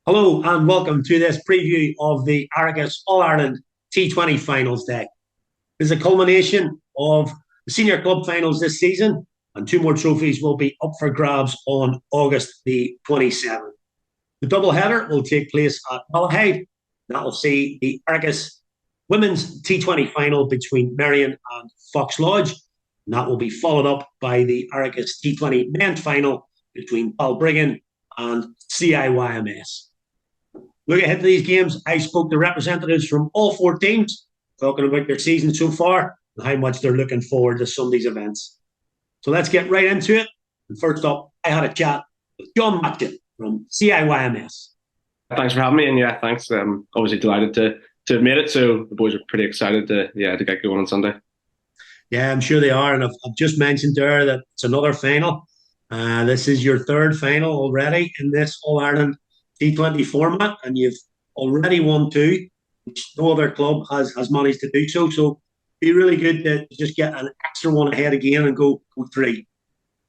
Hello and welcome to this preview of the Arachas All-Ireland T20 Finals day. This is a culmination of the senior club finals this season, and two more trophies will be up for grabs on August the 27th. The double header will take place at Balbriggan. That will see the Arachas Women's T20 Final between Merrion and Fox Lodge. And that will be followed up by the Arachas T20 Men's Final between Balbriggan and CIYMS. Looking ahead to these games, I spoke to representatives from all four teams, talking about their season so far and how much they're looking forward to Sunday's events. So let's get right into it. And first up, I had a chat with John Matchett from CIYMS. Thanks for having me, and yeah, thanks. Obviously delighted to have made it. So the boys are pretty excited to get going on Sunday. Yeah, I'm sure they are, and I've just mentioned there that it's another final. This is your third final already in this All Ireland T20 format, and you've already won two, which no other club has managed to do so. So it'd be really good to just get an extra one ahead again and go three.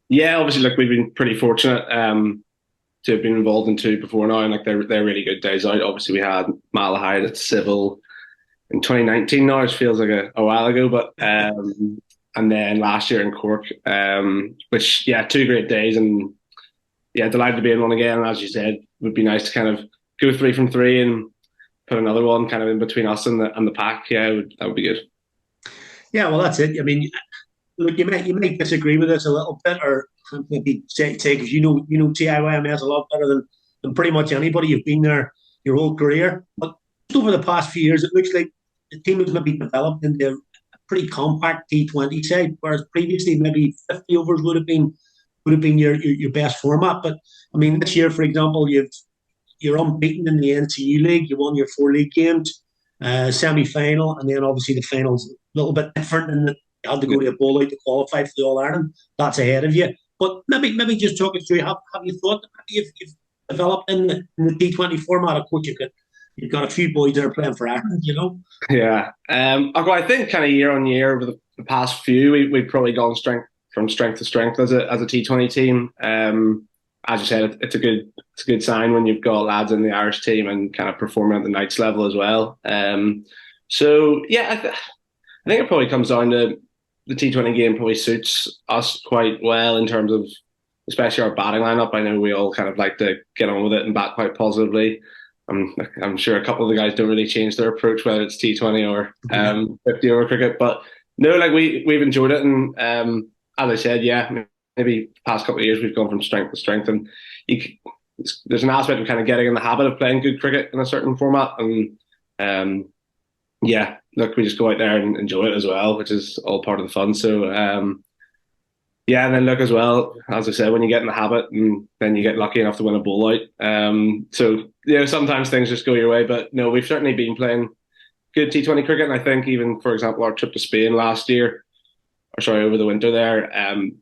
Yeah, obviously, look, we've been pretty fortunate to have been involved in two before now, and like they're really good days out. Obviously, we had Malahide at Civil in 2019. Now it feels like a while ago, but and then last year in Cork, which two great days, and yeah, delighted to be in one again. And as you said, it would be nice to kind of go 3 from 3 and put another one kind of in between us and the pack. Yeah, that would be good. Yeah, well, that's it. I mean, look, you may disagree with us a little bit, or maybe say because you know CIYMS a lot better than pretty much anybody. You've been there your whole career, but just over the past few years, it looks like the team has maybe developed into a pretty compact T20 side, whereas previously maybe 50 overs would have been your best format. But I mean, this year, for example, you're unbeaten in the NCU League. You won your 4 league games, semi-final, and then obviously the finals a little bit different in that you had to go to a bowl out to qualify for the All Ireland. That's ahead of you. But maybe just talk us through. Have you thought that maybe you've developed in the T20 format? Of course, you've got a few boys that are playing for Ireland, you know. Yeah. I think kind of year on year over the past few, we've probably gone from strength to strength as a T20 team. As you said, it's a good sign when you've got lads in the Irish team and kind of performing at the Knights level as well. So yeah, I think it probably comes down to the T20 game probably suits us quite well in terms of especially our batting lineup. I know we all kind of like to get on with it and bat quite positively. I'm sure a couple of the guys don't really change their approach, whether it's T20 or 50 over cricket. But no, like we've enjoyed it, and as I said, yeah, maybe the past couple of years we've gone from strength to strength, and there's an aspect of kind of getting in the habit of playing good cricket in a certain format, and yeah, look, we just go out there and enjoy it as well, which is all part of the fun. So yeah, and then look as well, as I said, when you get in the habit and then you get lucky enough to win a bowl out. So sometimes things just go your way, but no, we've certainly been playing good T20 cricket, and I think even, for example, our trip to Spain last year, over the winter there,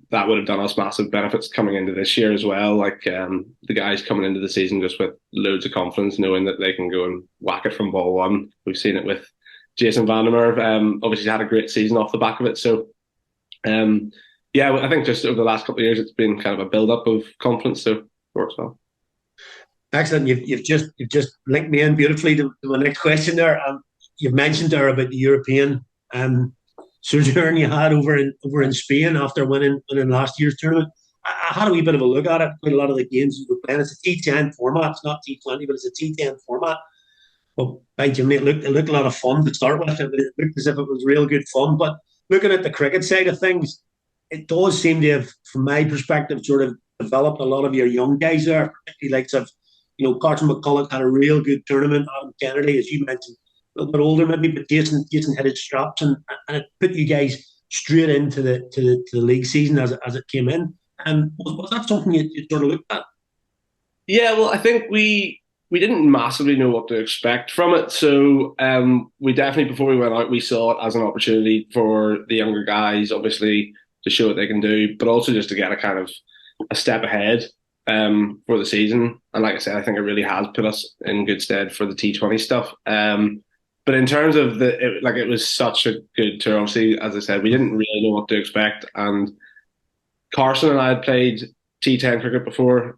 that would have done us massive benefits coming into this year as well. Like the guys coming into the season just with loads of confidence, knowing that they can go and whack it from ball one. We've seen it with Jason Van der Merwe. Obviously, he's had a great season off the back of it. So, yeah, I think just over the last couple of years, it's been kind of a build-up of confidence. So, it works well. Excellent. You've just linked me in beautifully to my next question there. You've mentioned there about the European sojourn you had over in Spain after winning last year's tournament. I had a wee bit of a look at it. Quite a lot of the games you were playing. It's a T10 format. It's not T20, but it's a T10 format. But by Jimmy, it looked a lot of fun to start with. It looked as if it was real good fun. But looking at the cricket side of things, it does seem to have, from my perspective, sort of developed a lot of your young guys there, particularly like Carson McCulloch had a real good tournament. Adam Kennedy, as you mentioned, a little bit older maybe, but Jason hit his straps and it put you guys straight into the league season as it came in. And was that something you sort of looked at? Yeah, well, I think we didn't massively know what to expect from it. So we definitely, before we went out, we saw it as an opportunity for the younger guys, obviously, to show what they can do, but also just to get a step ahead for the season. And like I said, I think it really has put us in good stead for the T20 stuff. But in terms of it was such a good tour. Obviously, as I said, we didn't really know what to expect. And Carson and I had played T10 cricket before,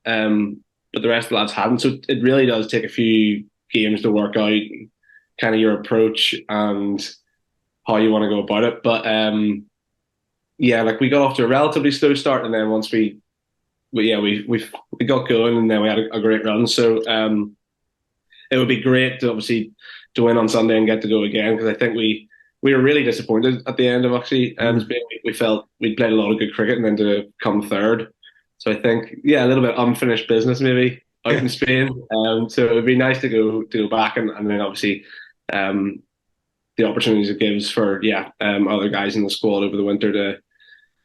but the rest of the lads hadn't. So it really does take a few games to work out kind of your approach and how you want to go about it. But yeah, like we got off to a relatively slow start, and then once we got going, and then we had a great run. So it would be great to obviously to win on Sunday and get to go again, because I think we were really disappointed at the end of actually Spain. We felt we'd played a lot of good cricket, and then to come third. So I think, yeah, a little bit unfinished business maybe out in Spain. So it'd be nice to go back, and then obviously the opportunities it gives for other guys in the squad over the winter to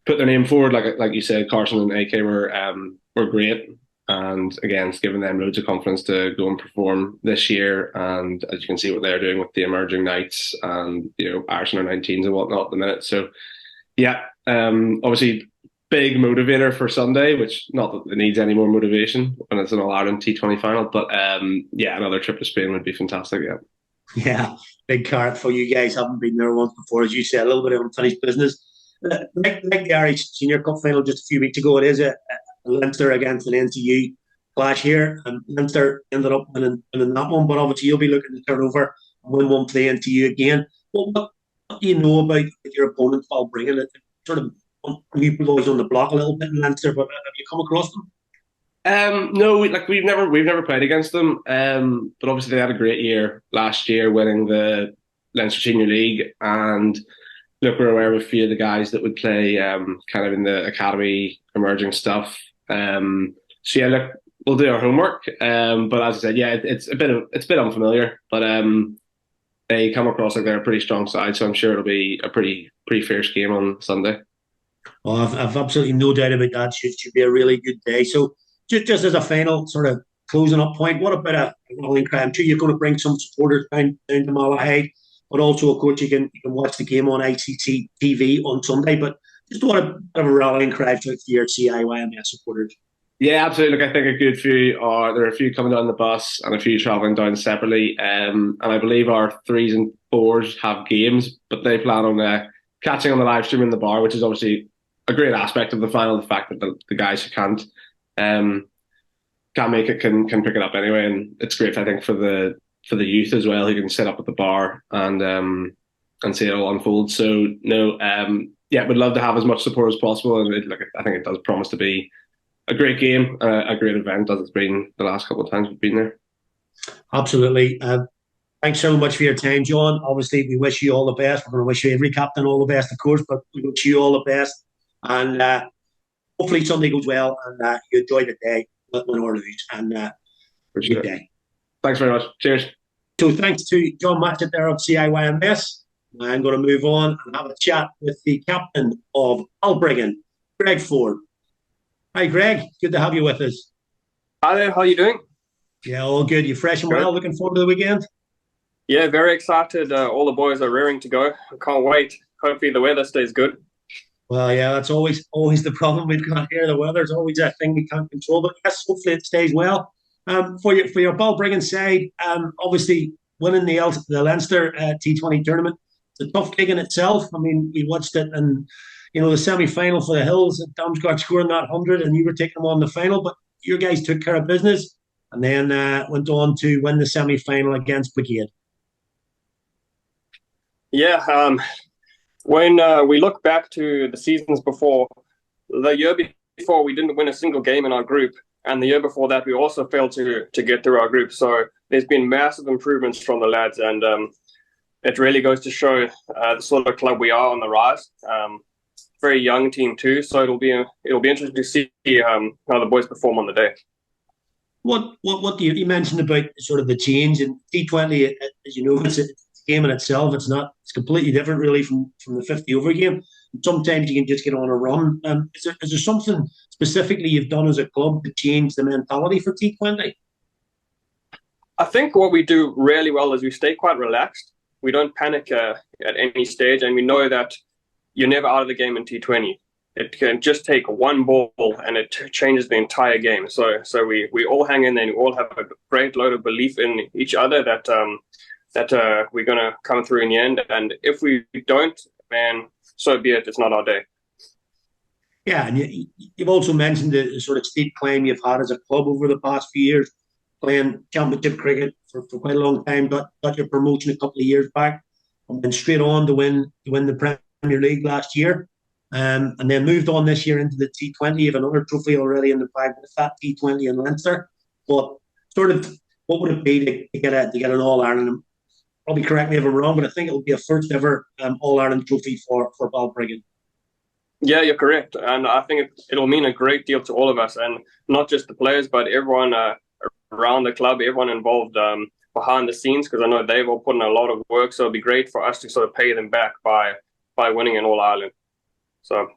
put their name forward. Like you said, Carson and AK were great, and again, it's given them loads of confidence to go and perform this year. And as you can see, what they're doing with the emerging Knights and Irish under 19s and whatnot at the minute. So yeah, obviously big motivator for Sunday, which not that it needs any more motivation when it's an All-Ireland T20 final, but another trip to Spain would be fantastic. Yeah, big carrot for you guys. Haven't been there once before, as you said, a little bit of unfinished business. Like the Irish Senior Cup final just a few weeks ago, it is a Leinster against an NCU clash here, and Leinster ended up winning that one. But obviously, you'll be looking to turn over and win one for the NCU again. Well, what do you know about your opponent, Balbriggan? It sort of new boys on the block a little bit in Leinster, but have you come across them? No, we've never played against them. But obviously they had a great year last year, winning the Leinster Senior League, and look, we're aware of a few of the guys that would play kind of in the academy emerging stuff. So yeah, look, we'll do our homework. But as I said, yeah, it's a bit unfamiliar, but they come across like they're a pretty strong side, so I'm sure it'll be a pretty fierce game on Sunday. Oh, I've absolutely no doubt about that. Should be a really good day. So just as a final sort of closing up point, what about a rallying cry? I'm sure you're going to bring some supporters down to Malahide, but also, of course, you can watch the game on ICT TV on Sunday. But just what a bit of a rallying cry for your CIYMS supporters. Yeah, absolutely. Look, I think a good few there are a few coming down the bus and a few travelling down separately. And I believe our 3s and 4s have games, but they plan on catching on the live stream in the bar, which is obviously a great aspect of the final. The fact that the guys who can't make it can pick it up anyway, and it's great, I think, for the youth as well, who can sit up at the bar and see it all unfold. So no, we'd love to have as much support as possible, and I think it does promise to be a great game, a great event, as it's been the last couple of times we've been there. Absolutely. Thanks so much for your time, John. Obviously, we wish you all the best. We're going to wish you every captain all the best, of course, but we wish you all the best. And hopefully Sunday goes well, and you enjoy the day, win or lose. And good day. Thanks very much. Cheers. So thanks to John Matchett there of CIYMS. I'm going to move on and have a chat with the captain of Balbriggan, Greg Ford. Hi, Greg. Good to have you with us. Hi there. How are you doing? Yeah, all good. You fresh and well? Looking forward to the weekend? Yeah, very excited. All the boys are raring to go. I can't wait. Hopefully the weather stays good. Well, yeah, that's always the problem we've got here. The weather's always a thing we can't control. But yes, hopefully it stays well. For your Balbriggan side, obviously winning the Leinster T20 tournament, it's a tough gig in itself. I mean, we watched it, and the semi-final for the Hills, Damsgaard scoring that 100, and you were taking them on the final. But your guys took care of business, and then went on to win the semi-final against Brigade. Yeah, when we look back to the seasons before, the year before we didn't win a single game in our group, and the year before that we also failed to get through our group. So there's been massive improvements from the lads, and it really goes to show the sort of club we are on the rise. Very young team too, so it'll be interesting to see how the boys perform on the day. What do you mentioned about sort of the change in T20? As you know, it's a game in itself. It's completely different really from the 50 over game. Sometimes you can just get on a run. Is there something specifically you've done as a club to change the mentality for T20? I think what we do really well is we stay quite relaxed. We don't panic at any stage, and we know that you're never out of the game in T20. It can just take one ball and it changes the entire game. So we all hang in there, and we all have a great load of belief in each other that we're going to come through in the end. And if we don't, man, so be it. It's not our day. Yeah, and you've also mentioned the sort of steep climb you've had as a club over the past few years, playing championship cricket for quite a long time. Got your promotion a couple of years back, and then straight on to win the Premier League last year, and then moved on this year into the T20. You have another trophy already in the bag with that T20 in Leinster. But sort of, what would it be to get an All Ireland? Probably correct me if I'm wrong, but I think it will be a first ever All Ireland trophy for Balbriggan. Yeah, you're correct, and I think it'll mean a great deal to all of us, and not just the players, but everyone around the club, everyone involved behind the scenes, because I know they've all put in a lot of work. So it'll be great for us to sort of pay them back by winning an All Ireland. So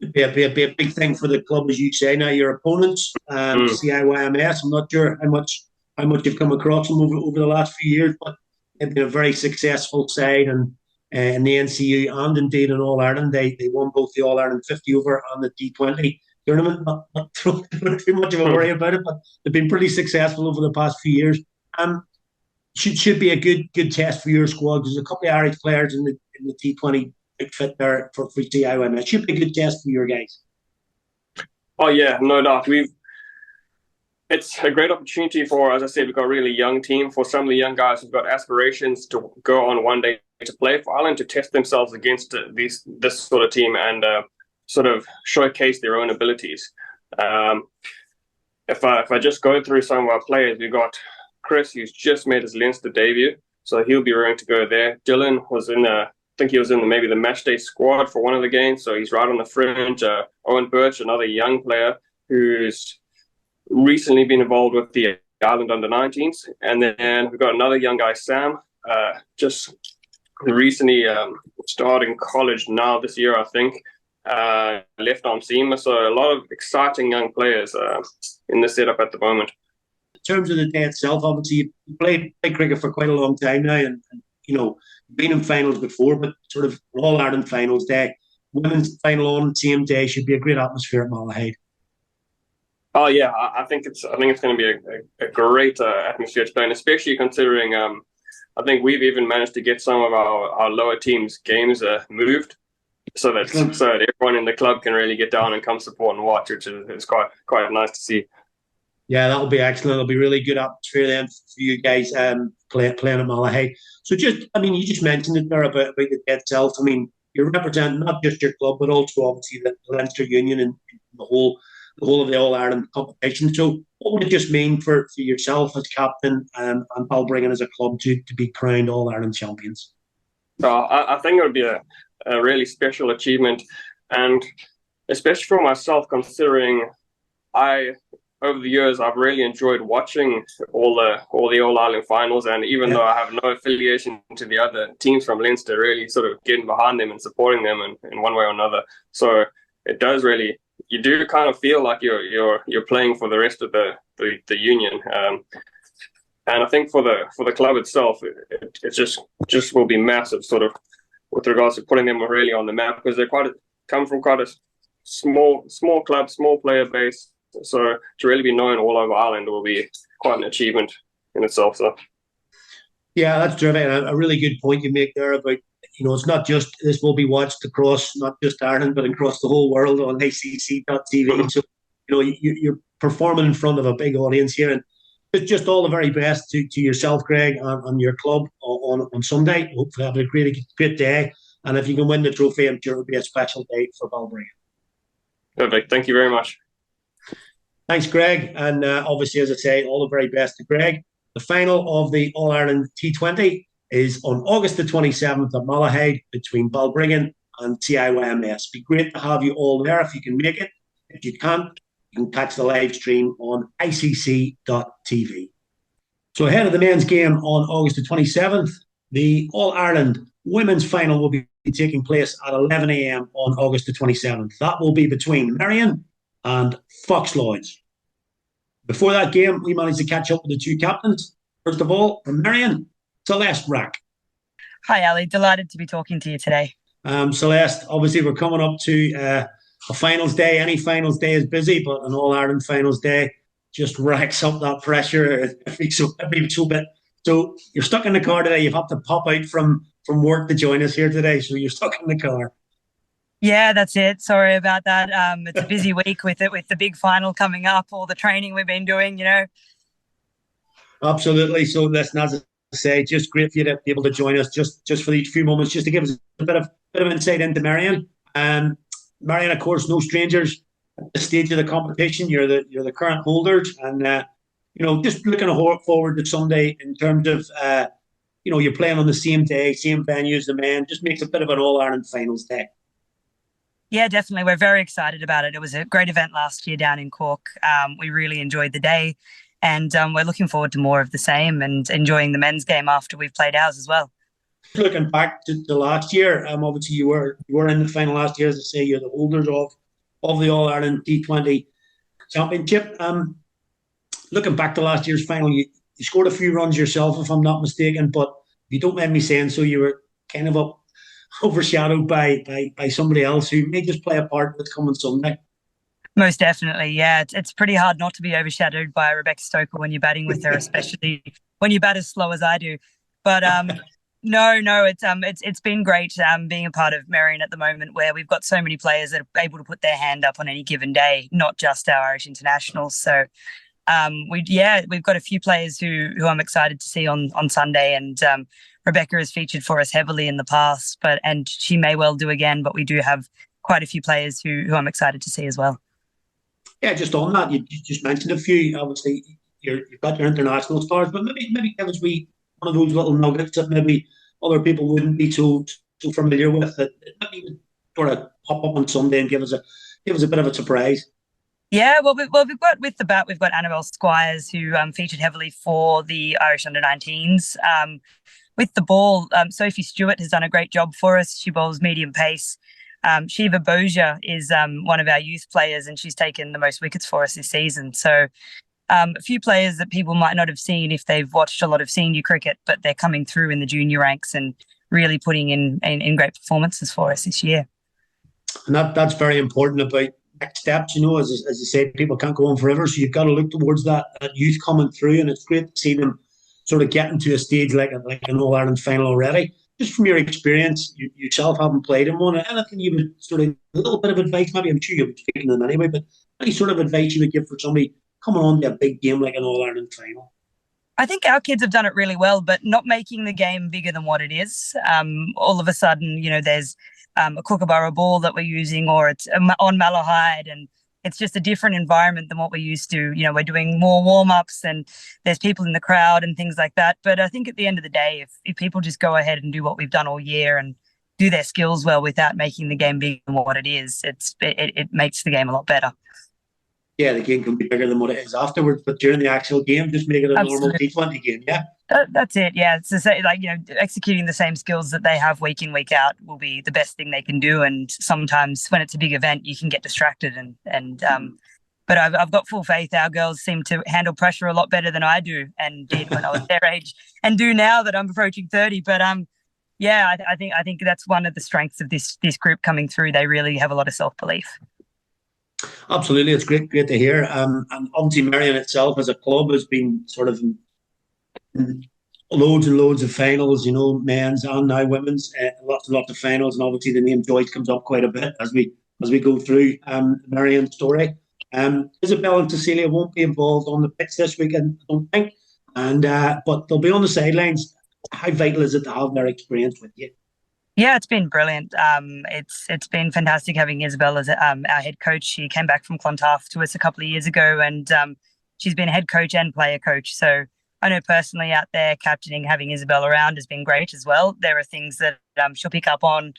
it'd be a big thing for the club, as you say. Now your opponents, CIYMS. I'm not sure how much you've come across them over the last few years, but they've been a very successful side, and in the NCU and indeed in All Ireland, they won both the All Ireland 50 over and the T20 tournament. Not too much of a worry about it, but they've been pretty successful over the past few years. Should be a good test for your squad. There's a couple of Irish players in the T20 fit there for CIYMS. It should be a good test for your guys. Oh yeah, no doubt. It's a great opportunity for, as I said, we've got a really young team. For some of the young guys who've got aspirations to go on one day to play for Ireland, to test themselves against this sort of team and sort of showcase their own abilities. If I just go through some of our players, we've got Chris, who's just made his Leinster debut, so he'll be ready to go there. Dylan was I think he was in maybe the matchday squad for one of the games, so he's right on the fringe. Owen Birch, another young player who's recently been involved with the Ireland under-19s. And then we've got another young guy, Sam, just recently starting college now this year, I think, left on CIYMS. So a lot of exciting young players in the setup at the moment. In terms of the day itself, obviously you played cricket for quite a long time now, and been in finals before, but sort of All Ireland finals day, women's final on the same day, should be a great atmosphere at Malahide. Oh yeah, I think it's going to be a great atmosphere to play, and especially considering I think we've even managed to get some of our lower teams games moved, so that everyone in the club can really get down and come support and watch, which is quite nice to see. Yeah, that'll be excellent. It'll be really good atmosphere then for you guys playing at Malahide. So you just mentioned it there about the day itself. I mean, you're representing not just your club, but also obviously the Leinster Union and the whole of the All Ireland competition. So what would it just mean for yourself as captain and Balbriggan as a club to be crowned All Ireland champions? I think it would be a really special achievement, and especially for myself, considering over the years I've really enjoyed watching all the All Ireland finals, and even though I have no affiliation to the other teams from Leinster, really sort of getting behind them and supporting them in one way or another. So it does really. You do kind of feel like you're playing for the rest of the union, and I think for the club itself, it just will be massive, sort of, with regards to putting them really on the map, because they're come from quite a small club, small player base. So to really be known all over Ireland will be quite an achievement in itself. So yeah, that's terrific. A really good point you make there about. It's not just this will be watched across not just Ireland, but across the whole world on ACC.TV. So, you're performing in front of a big audience here, and it's just all the very best to yourself, Greg, and your club on Sunday. Hopefully, have a great day, and if you can win the trophy, I'm sure it'll be a special day for Balbriggan. Perfect. Thank you very much. Thanks, Greg, and obviously, as I say, all the very best to Greg. The final of the All Ireland T20 is on August the 27th at Malahide between Balbriggan and CIYMS. Be great to have you all there if you can make it. If you can't, you can catch the live stream on ICC.TV. So ahead of the men's game on August the 27th, the All Ireland women's final will be taking place at 11 a.m. on August the 27th. That will be between Merrion and Fox Lloyds. Before that game, we managed to catch up with the two captains. First of all, from Merrion, Celeste Raack. Hi, Ali. Delighted to be talking to you today. Celeste, obviously we're coming up to a finals day. Any finals day is busy, but an All-Ireland finals day just racks up that pressure every so bit. So you're stuck in the car today. You've had to pop out from work to join us here today. So you're stuck in the car. Yeah, that's it. Sorry about that. It's a busy week with the big final coming up, all the training we've been doing, Absolutely. So listen, as I say, just great for you to be able to join us just for these few moments, just to give us a bit of insight into Merrion. Merrion, of course, no strangers at the stage of the competition. You're the current holders, and just looking forward to Sunday in terms of you're playing on the same day, same venue as the men. Just makes a bit of an All-Ireland finals day. Yeah, definitely. We're very excited about it. It was a great event last year down in Cork. We really enjoyed the day, and we're looking forward to more of the same and enjoying the men's game after we've played ours as well. Looking back to last year, obviously you were in the final last year. As I say, you're the holders of the All-Ireland T20 Championship. Looking back to last year's final, you scored a few runs yourself, if I'm not mistaken, but if you don't mind me saying so, you were kind of overshadowed by somebody else who may just play a part with coming Sunday. Most definitely, yeah. It's pretty hard not to be overshadowed by Rebecca Stoker when you're batting with her, especially when you bat as slow as I do. But no, it's been great being a part of Merrion at the moment, where we've got so many players that are able to put their hand up on any given day, not just our Irish internationals. So we've got a few players who I'm excited to see on Sunday, and Rebecca has featured for us heavily in the past, and she may well do again. But we do have quite a few players who I'm excited to see as well. Yeah, just on that, you just mentioned a few. Obviously, you've got your international stars, but maybe give us one of those little nuggets that maybe other people wouldn't be so familiar with, that maybe would sort of pop up on Sunday and give us a bit of a surprise. Yeah, we've got with the bat, we've got Annabelle Squires, who featured heavily for the Irish under-19s. With the ball, Sophie Stewart has done a great job for us. She bowls medium pace. Shiva Boja is one of our youth players, and she's taken the most wickets for us this season. So a few players that people might not have seen if they've watched a lot of senior cricket, but they're coming through in the junior ranks and really putting in great performances for us this year. And that's very important about next steps. As you say, people can't go on forever, so you've got to look towards that youth coming through, and it's great to see them sort of getting to a stage like an All-Ireland final already. Just from your experience, you yourself haven't played in one, anything you would sort of, a little bit of advice, maybe I'm sure you'll be speaking to them anyway, but any sort of advice you would give for somebody coming on to a big game like an All-Ireland final? I think our kids have done it really well, but not making the game bigger than what it is. All of a sudden, there's a Kookaburra ball that we're using, or it's on Malahide, and it's just a different environment than what we're used to. We're doing more warm-ups and there's people in the crowd and things like that. But I think at the end of the day, if people just go ahead and do what we've done all year and do their skills well without making the game bigger than what it is, it makes the game a lot better. Yeah, the game can be bigger than what it is afterwards, but during the actual game, just make it a normal T20 game, yeah? That's it, yeah. It's to say, executing the same skills that they have week in, week out will be the best thing they can do. And sometimes when it's a big event, you can get distracted. But I've got full faith. Our girls seem to handle pressure a lot better than I do and did when I was their age, and do now that I'm approaching 30. But I think that's one of the strengths of this group coming through. They really have a lot of self-belief. Absolutely, it's great to hear. And obviously, Merrion itself as a club has been sort of loads and loads of finals, men's and now women's, lots and lots of finals, and obviously the name Joyce comes up quite a bit as we go through the Merrion story. Isabel and Cecilia won't be involved on the pitch this weekend, I don't think, but they'll be on the sidelines. How vital is it to have their experience with you? Yeah, it's been brilliant. It's been fantastic having Isabel as our head coach. She came back from Clontarf to us a couple of years ago, and she's been head coach and player coach. So I know personally out there, captaining, having Isabel around has been great as well. There are things that she'll pick up on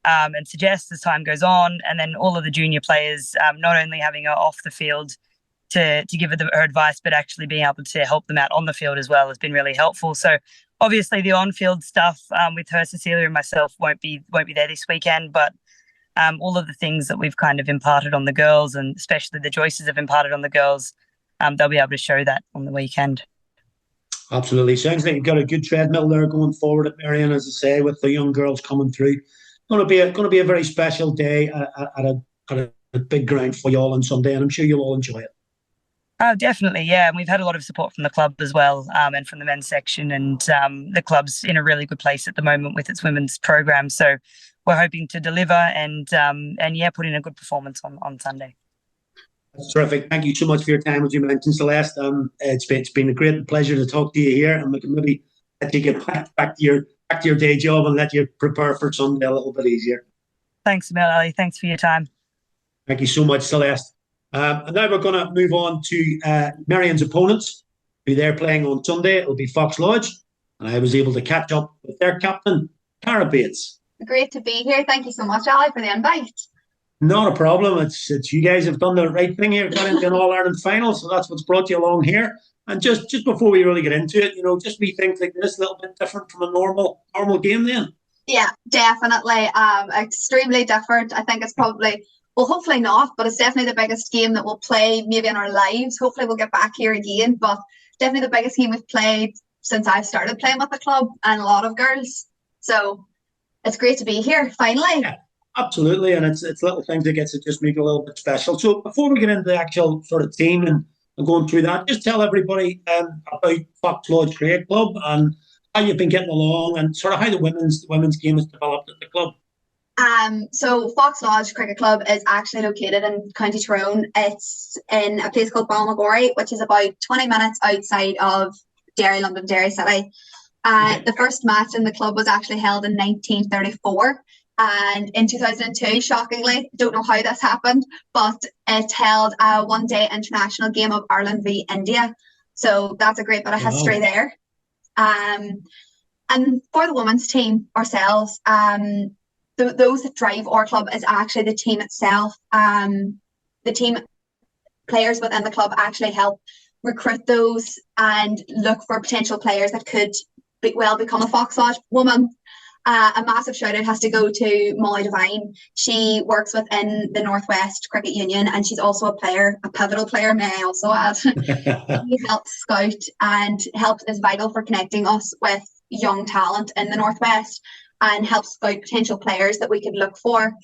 and suggest as time goes on. And then all of the junior players, not only having her off the field to give her advice, but actually being able to help them out on the field as well has been really helpful. So obviously the on-field stuff with her, Cecilia and myself won't be there this weekend, but all of the things that we've kind of imparted on the girls, and especially the Joyces have imparted on the girls, they'll be able to show that on the weekend. Absolutely. Sounds like you've got a good treadmill there going forward at Merrion, as I say, with the young girls coming through. Going to be a very special day at a big ground for you all on Sunday, and I'm sure you'll all enjoy it. Oh, definitely, yeah. And we've had a lot of support from the club as well, and from the men's section, and the club's in a really good place at the moment with its women's program. So we're hoping to deliver and yeah, put in a good performance on Sunday. That's terrific. Thank you so much for your time, as you mentioned, Celeste. It's been a great pleasure to talk to you here, and we can maybe let you get back to your day job and let you prepare for Sunday a little bit easier. Thanks, Ali. Thanks for your time. Thank you so much, Celeste. And now we're going to move on to Merrion's opponents, who they're playing on Sunday. It'll be Fox Lodge, and I was able to catch up with their captain, Cara Bates. Great to be here. Thank you so much, Ali, for the invite. Not a problem. It's you guys have done the right thing here, got into an All-Ireland final, so that's what's brought you along here. And just before we really get into it, just we think like this a little bit different from a normal game then. Yeah, definitely. Extremely different. I think it's probably, well, hopefully not, but it's definitely the biggest game that we'll play maybe in our lives. Hopefully we'll get back here again, but definitely the biggest game we've played since I've started playing with the club, and a lot of girls. So it's great to be here finally. Yeah. Absolutely, and it's little things that gets to just make it a little bit special. So before we get into the actual sort of team and going through that, just tell everybody about Fox Lodge Cricket Club and how you've been getting along, and sort of how the women's game has developed at the club. So Fox Lodge Cricket Club is actually located in County Tyrone. It's in a place called Balbriggan, which is about 20 minutes outside of London Derry City. The first match in the club was actually held in 1934. And in 2002, shockingly, don't know how this happened, but it held a one-day international game of Ireland v India. So that's a great bit of history there. And for the women's team ourselves, those that drive our club is actually the team itself. The team players within the club actually help recruit those and look for potential players that could become a Fox Lodge woman. A massive shout out has to go to Molly Devine. She works within the Northwest Cricket Union, and she's also a pivotal player, may I also add. She helps scout, and helps is vital for connecting us with young talent in the Northwest, and helps scout potential players that we could look for.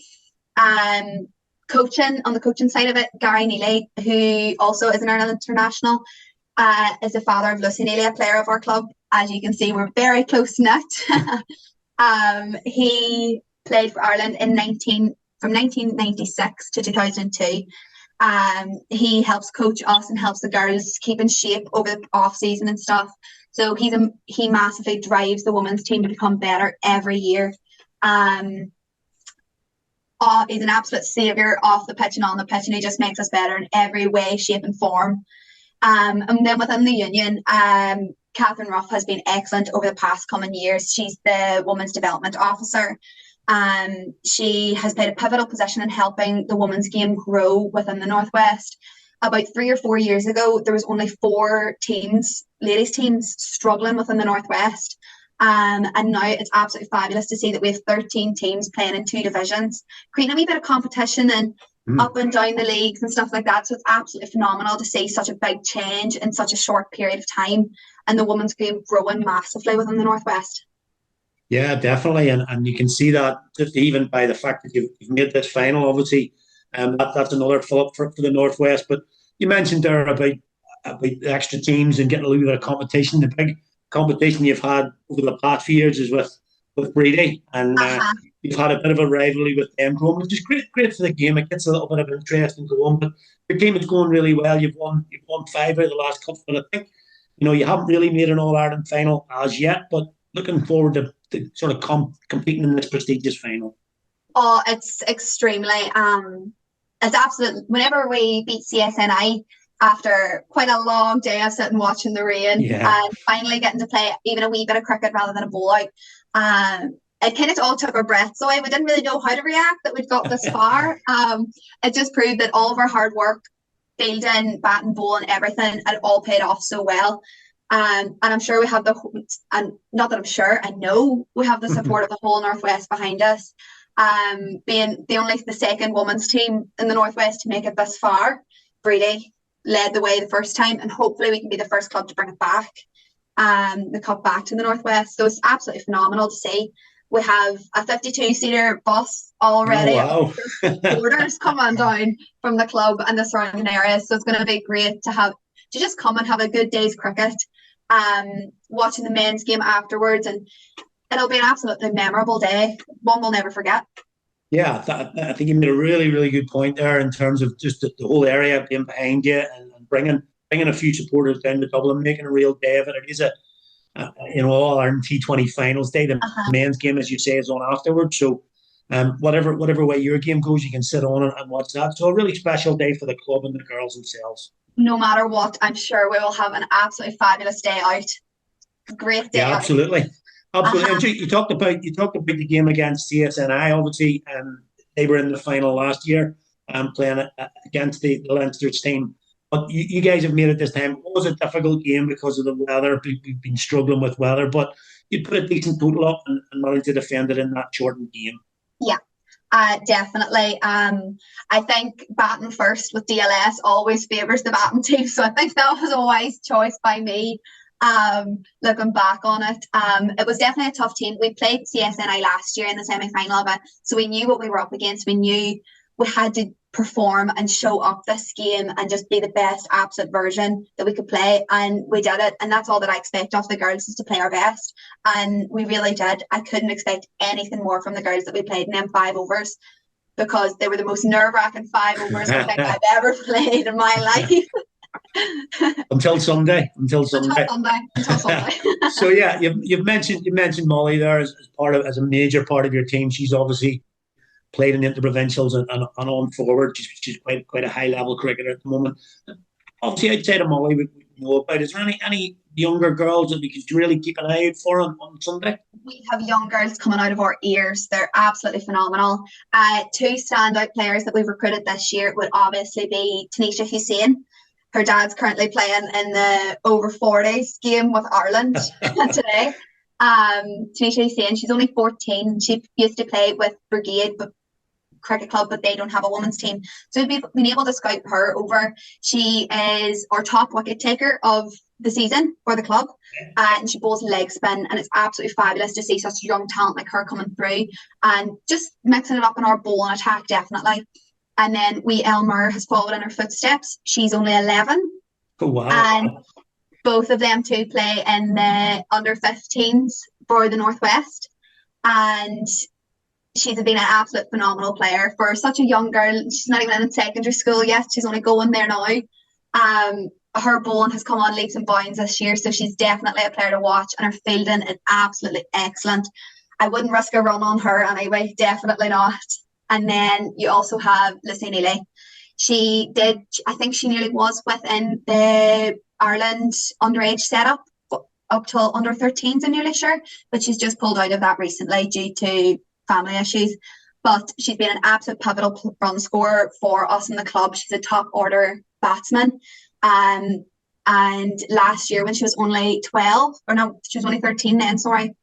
Coaching, on the coaching side of it, Gary Neely, who also is an Ireland international, is the father of Lucy Neely, a player of our club. As you can see, we're very close knit. He played for Ireland from 1996 to 2002. He helps coach us and helps the girls keep in shape over the off season and stuff. So he massively drives the women's team to become better every year. He's an absolute saviour off the pitch and on the pitch, and he just makes us better in every way, shape and form. And then within the union, Catherine Ruff has been excellent over the past coming years. She's the Women's Development Officer. She has played a pivotal position in helping the women's game grow within the Northwest. About 3 or 4 years ago, there was only 4 teams, ladies teams, struggling within the Northwest. And now it's absolutely fabulous to see that we have 13 teams playing in 2 divisions, creating a wee bit of competition and up and down the leagues and stuff like that. So it's absolutely phenomenal to see such a big change in such a short period of time, and the women's game growing massively within the Northwest. Yeah, definitely, and you can see that just even by the fact that you've made this final. Obviously, that's another fill-up for the Northwest. But you mentioned there about the extra teams and getting a little bit of competition. The big competition you've had over the past few years is with Brady, and you've had a bit of a rivalry with them growing, which is great for the game. It gets a little bit of interest and go on. But your game is going really well. You've won 5 out of the last couple, but I think you haven't really made an All-Ireland final as yet. But looking forward to sort of competing in this prestigious final. Oh, it's extremely it's absolute. Whenever we beat CSNI, after quite a long day of sitting watching the rain and finally getting to play even a wee bit of cricket rather than a bowl out, it kind of all took our breaths away. We didn't really know how to react that we'd got this far. It just proved that all of our hard work, fielding, batting, bowling, everything, it all paid off so well. And I'm sure we have I know we have the support of the whole Northwest behind us. Being the second women's team in the Northwest to make it this far, Brady led the way the first time, and hopefully we can be the first club to bring it back, the cup back to the Northwest. So it's absolutely phenomenal to see. We have a 52-seater bus already. Oh, wow. Orders coming down from the club and the surrounding areas. So it's going to be great to just come and have a good day's cricket. Watching the men's game afterwards, and It'll be an absolutely memorable day. One we'll never forget. Yeah, I think you made a really, really good point there in terms of just the whole area being behind you and bringing a few supporters down to Dublin, making a real day of it. It is a All-Ireland T20 Finals day. The men's game, as you say, is on afterwards. So whatever way your game goes, you can sit on and watch that. So a really special day for the club and the girls themselves. No matter what, I'm sure we will have an absolutely fabulous day out. Great day. Yeah, absolutely. Absolutely. And you talked about the game against CSNI. Obviously, they were in the final last year, playing against the Leinster's team. But you guys have made it this time. It was a difficult game because of the weather. We've been struggling with weather, but you put a decent total up and managed to defend it in that shortened game. Yeah, definitely. I think batting first with DLS always favours the batting team, so I think that was a wise choice by me. Looking back on it, it was definitely a tough team. We played CSNI last year in the semi-final of it, so we knew what we were up against. We knew we had to perform and show up this game and just be the best absolute version that we could play, and we did it. And that's all that I expect of the girls, is to play our best, and we really did. I couldn't expect anything more from the girls that we played in them 5 overs, because they were the most nerve-wracking 5 overs I think I've ever played in my life. Until Sunday. So yeah, you've mentioned Molly there as a major part of your team. She's obviously played in the interprovincials and on forward. She's quite a high level cricketer at the moment. Obviously, outside of Molly, we know about. Is there any younger girls that we could really keep an eye out for on Sunday? We have young girls coming out of our ears. They're absolutely phenomenal. 2 standout players that we've recruited this year would obviously be Tanisha Hussain. Her dad's currently playing in the over 40s game with Ireland today. Tanisha Hussain, she's only 14. She used to play with Brigade Cricket Club, but they don't have a women's team. So we've been able to scout her over. She is our top wicket taker of the season for the club, and she bowls leg spin, and it's absolutely fabulous to see such young talent like her coming through and just mixing it up in our bowling attack, definitely. And then Elmer has followed in her footsteps. She's only 11. Oh, wow. And both of them two play in the under 15s for the Northwest. And she's been an absolute phenomenal player for such a young girl. She's not even in secondary school yet. She's only going there now. Her bowling has come on leaps and bounds this year, so she's definitely a player to watch, and her fielding is absolutely excellent. I wouldn't risk a run on her anyway, definitely not. And then you also have Lucy Neely. I think she nearly was within the Ireland underage setup up till under 13s, I'm nearly sure, but she's just pulled out of that recently due to family issues. But she's been an absolute pivotal run scorer for us in the club. She's a top order batsman. And last year, when she was only 12, or no, she was only 13 then, sorry.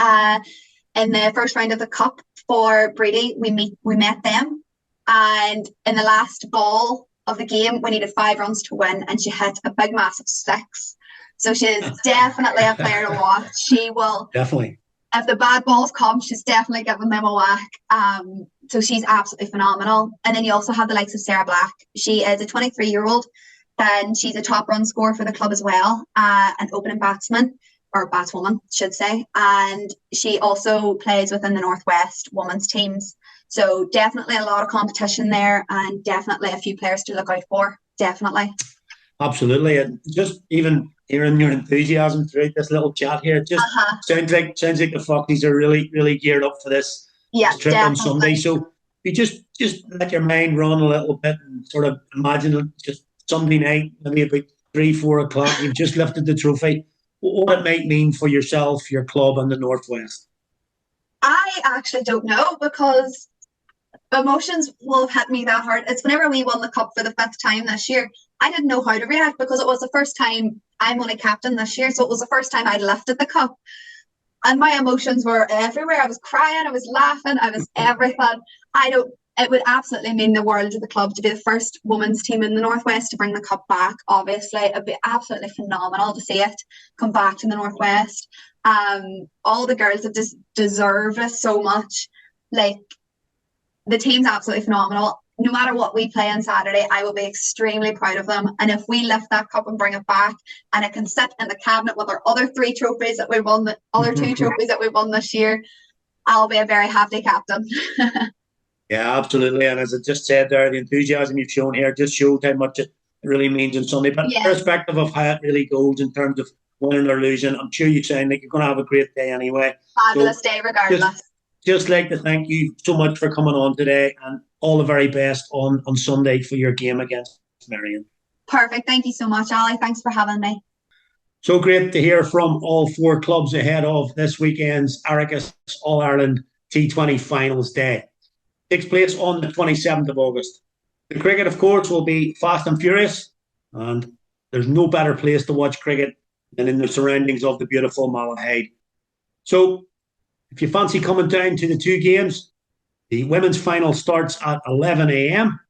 In the first round of the cup for Brady, we met them, and in the last ball of the game, we needed 5 runs to win, and she hit a big massive 6. So she's definitely a player to watch. She will definitely, if the bad balls come, she's definitely giving them a whack. So she's absolutely phenomenal. And then you also have the likes of Sarah Black. She is a 23-year-old, and she's a top run scorer for the club as well, an opening batsman. Or batswoman, should say, and she also plays within the Northwest women's teams. So definitely a lot of competition there, and definitely a few players to look out for. Definitely, absolutely. And just even hearing your enthusiasm throughout this little chat here, it just sounds like the Foxies are really, really geared up for this trip definitely. On Sunday. So you just let your mind run a little bit and sort of imagine just Sunday night, maybe about 3-4 o'clock. You've just lifted the trophy. What it might mean for yourself, your club, and the Northwest? I actually don't know, because emotions will have hit me that hard. It's whenever we won the cup for the 5th time this year, I didn't know how to react, because it was the first time I'm only captain this year, so it was the first time I'd lifted the cup. And my emotions were everywhere. I was crying, I was laughing, I was everything. It would absolutely mean the world to the club to be the first women's team in the Northwest to bring the cup back. Obviously, it'd be absolutely phenomenal to see it come back to the Northwest. All the girls have just deserved it so much. Like, the team's absolutely phenomenal. no matter what we play on Saturday, I will be extremely proud of them. And if we lift that cup and bring it back, and it can sit in the cabinet with our other 3 trophies that we won, the other 2 trophies that we won this year, I'll be a very happy captain. Yeah, absolutely. And as I just said there, the enthusiasm you've shown here just showed how much it really means on Sunday. But irrespective of how it really goes in terms of winning or losing, I'm sure you sound like you're going to have a great day anyway. Fabulous day regardless. Just like to thank you so much for coming on today, and all the very best on Sunday for your game against Merrion. Perfect. Thank you so much, Ali. Thanks for having me. So great to hear from all 4 clubs ahead of this weekend's Arachas All-Ireland T20 Finals Day. Takes place on the 27th of August. The cricket, of course, will be fast and furious, and there's no better place to watch cricket than in the surroundings of the beautiful Malahide. So, if you fancy coming down to the 2 games, the women's final starts at 11 a.m.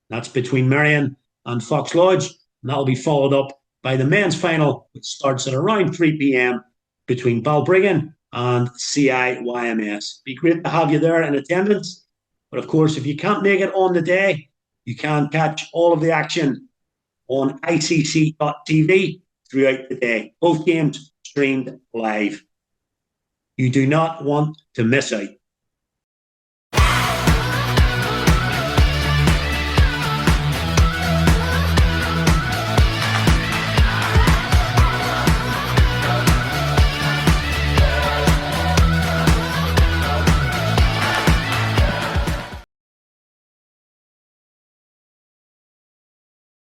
That's between Merrion and Fox Lodge, and that'll be followed up by the men's final, which starts at around 3 p.m. between Balbriggan and CIYMS. Be great to have you there in attendance. But of course, if you can't make it on the day, you can catch all of the action on ICC.tv throughout the day. Both games streamed live. You do not want to miss out.